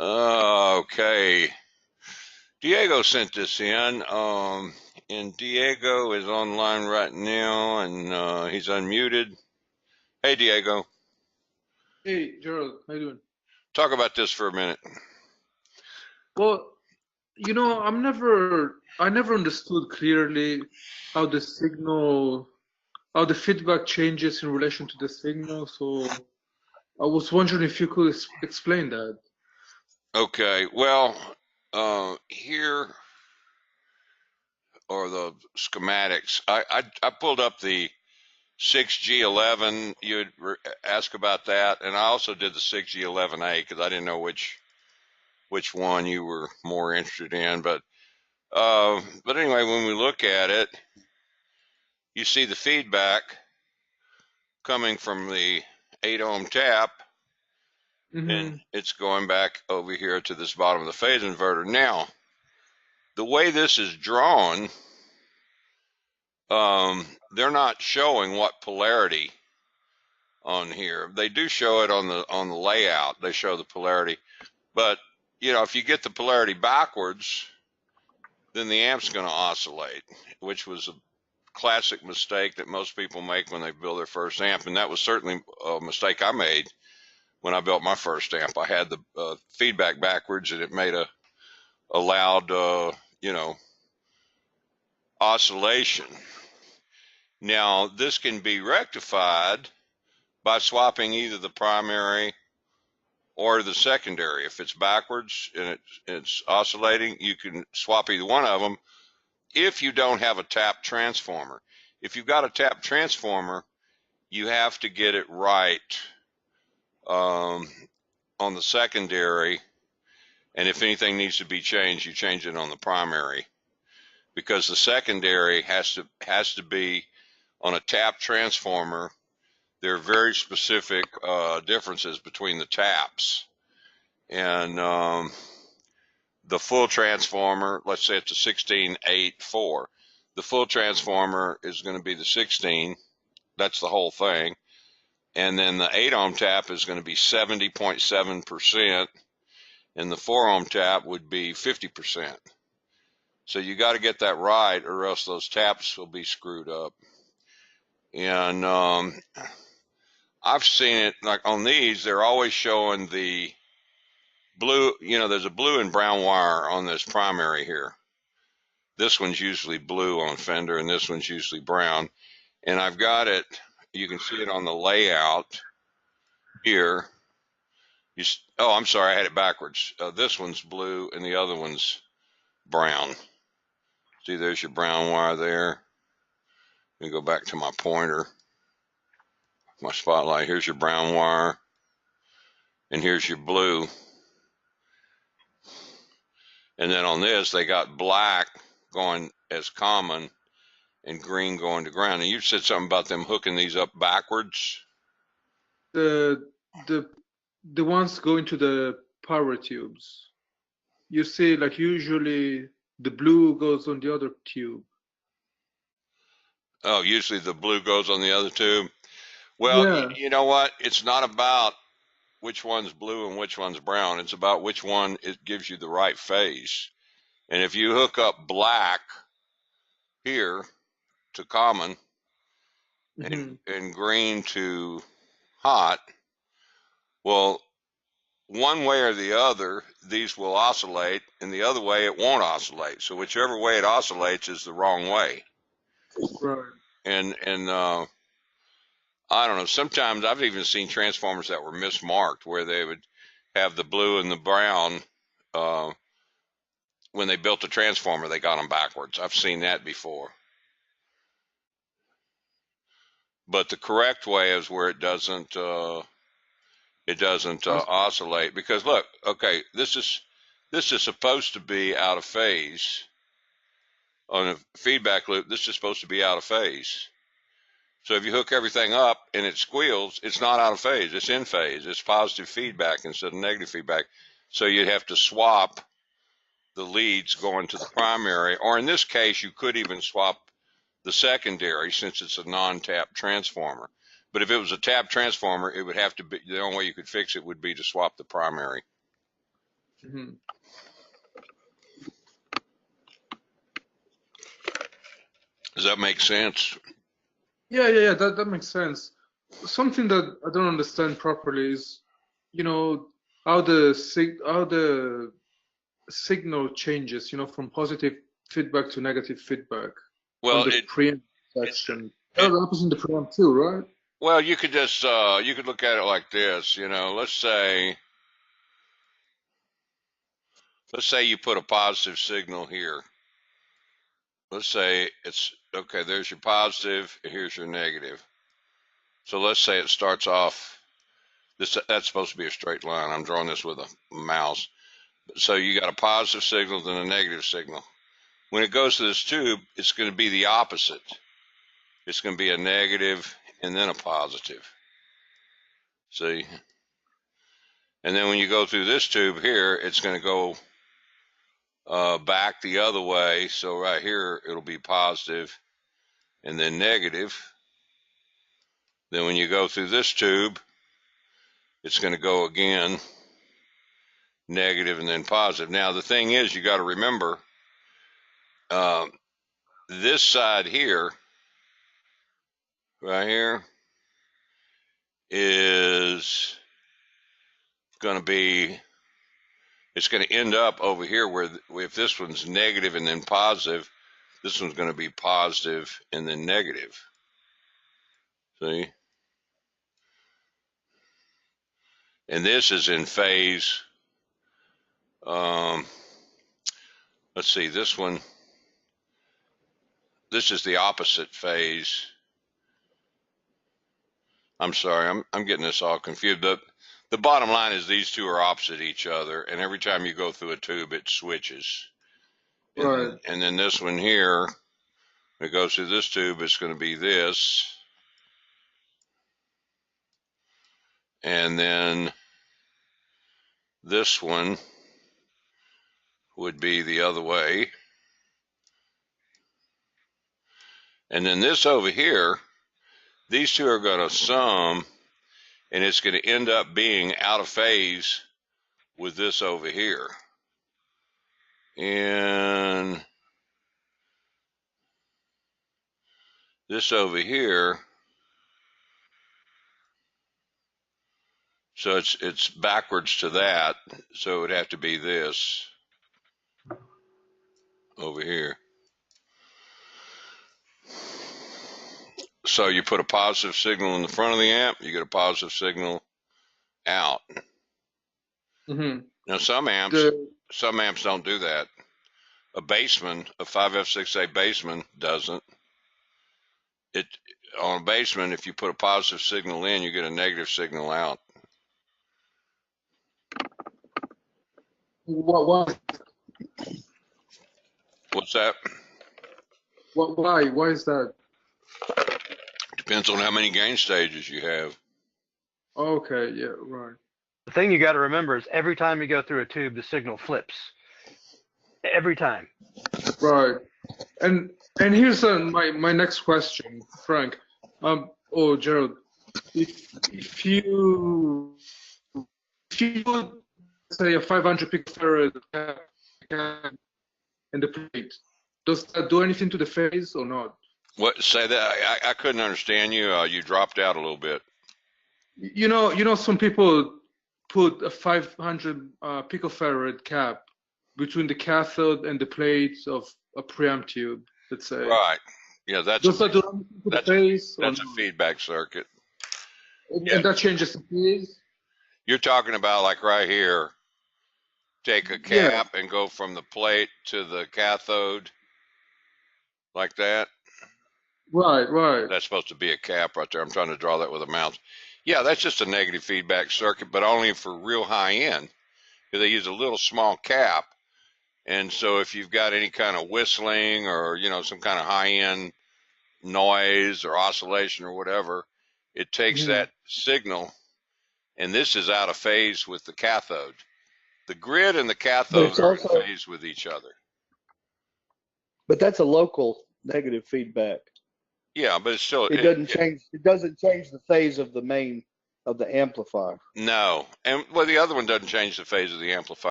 Okay. Diego sent this in, and Diego is online right now, and he's unmuted. Hey, Diego, Hey Gerald, how you doing? talk about this for a minute. Well, I never understood clearly how the signal, how the feedback changes in relation to the signal. So I was wondering if you could explain that. Okay, well, here are the schematics. I pulled up the 6G11. You'd ask about that, and I also did the 6G11A because I didn't know which one you were more interested in. But anyway, when we look at it, you see the feedback coming from the 8 ohm tap, and Mm-hmm. it's going back over here to this bottom of the phase inverter. Now, the way this is drawn, they're not showing what polarity on here. They do show it on the layout. They show the polarity, but if you get the polarity backwards, then the amp's going to oscillate, which was a classic mistake that most people make when they build their first amp, and that was certainly a mistake I made when I built my first amp. I had the feedback backwards, and it made a loud, oscillation. Now, this can be rectified by swapping either the primary or the secondary. If it's backwards and it's oscillating, you can swap either one of them if you don't have a tap transformer. If you've got a tap transformer, you have to get it right um, on the secondary, and if anything needs to be changed, you change it on the primary, because the secondary has to be on a tap transformer. There are very specific differences between the taps, and the full transformer, let's say it's a 16-8-4, the full transformer is going to be the 16. That's the whole thing. And then the 8 ohm tap is going to be 70.7%, and the 4 ohm tap would be 50%. So you got to get that right, or else those taps will be screwed up. And I've seen it like on these, they're always showing the blue, there's a blue and brown wire on this primary here. This one's usually blue on Fender, and this one's usually brown. And I've got it, you can see it on the layout here. Oh, I'm sorry, I had it backwards. This one's blue and the other one's brown. See, there's your brown wire there. Let me go back to my pointer, my spotlight. Here's your brown wire, and here's your blue. And then on this, they got black going as common and green going to ground. And you said something about them hooking these up backwards. The the the ones going to the power tubes. You see, like usually the blue goes on the other tube. Oh, usually the blue goes on the other tube. Well, Yeah. you know what? It's not about which one's blue and which one's brown. It's about which one it gives you the right phase. And if you hook up black here to common Mm-hmm. and green to hot, well, one way or the other, these will oscillate, and the other way it won't oscillate. So whichever way it oscillates is the wrong way. Right. And I don't know. Sometimes I've even seen transformers that were mismarked, where they would have the blue and the brown. Uh, when they built the transformer, they got them backwards. I've seen that before. But the correct way is where it doesn't oscillate, because look, okay, this is supposed to be out of phase on a feedback loop. This is supposed to be out of phase. So if you hook everything up and it squeals, it's not out of phase. It's in phase. It's positive feedback instead of negative feedback. So you'd have to swap the leads going to the primary, or in this case, you could even swap the secondary, since it's a non-tap transformer. But if it was a tap transformer, it would have to be, the only way you could fix it would be to swap the primary. Mhm. Does that make sense? Yeah. That makes sense. Something that I don't understand properly is, how the signal changes, from positive feedback to negative feedback on Well, the preamp it, section. it That happens in the preamp too, right? well, you could just you could look at it like this. Let's say you put a positive signal here. Let's say it's okay. There's your positive. Here's your negative. So let's say it starts off. That's supposed to be a straight line. I'm drawing this with a mouse. So you got a positive signal, then a negative signal. When it goes to this tube, it's going to be the opposite. It's going to be a negative and then a positive. See? And then when you go through this tube here, it's going to go back the other way. So right here, it'll be positive and then negative. Then when you go through this tube, it's going to go again, negative and then positive. Now, the thing is, you got to remember, this side here, right here, is going to be, it's going to end up over here where if this one's negative and then positive, this one's going to be positive and then negative. See? And this is in phase. Let's see, this one, this is the opposite phase. I'm sorry, I'm getting this all confused. The bottom line is these two are opposite each other, and every time you go through a tube, it switches. Right. And then this one here, it goes through this tube, it's going to be this. And then this one would be the other way. And then this over here, these two are going to sum, and it's going to end up being out of phase with this over here. And this over here, so it's backwards to that, so it would have to be this over here. So you put a positive signal in the front of the amp, you get a positive signal out. Mm-hmm. Now some amps don't do that. A Bassman, a 5F6A Bassman doesn't. It on a Bassman, if you put a positive signal in, you get a negative signal out. Why? What's that? Why? Why is that? Depends on how many gain stages you have. Okay, yeah, right. The thing you got to remember is every time you go through a tube, the signal flips. Every time. Right. And here's my next question, Frank. Or Gerald, if you put, say, a 500 picofarad cap in the plate, does that do anything to the phase or not? What? Say that? I couldn't understand you. You dropped out a little bit. You know, some people put a 500 picofarad cap between the cathode and the plates of a preamp tube, let's say. Right. Yeah, that's Does that do anything to the phase? That's a feedback circuit. Yeah. And that changes the phase? You're talking about like right here, take a cap and go from the plate to the cathode like that. Right. That's supposed to be a cap right there. I'm trying to draw that with a mouse. Yeah, that's just a negative feedback circuit, but only for real high end. Because they use a little small cap. And so if you've got any kind of whistling or, some kind of high end noise or oscillation or whatever, it takes that signal, and this is out of phase with the cathode. The grid and the cathode are in phase with each other. But that's a local negative feedback. Yeah, but it's still it doesn't change the phase of the amplifier. No. And well, the other one doesn't change the phase of the amplifier.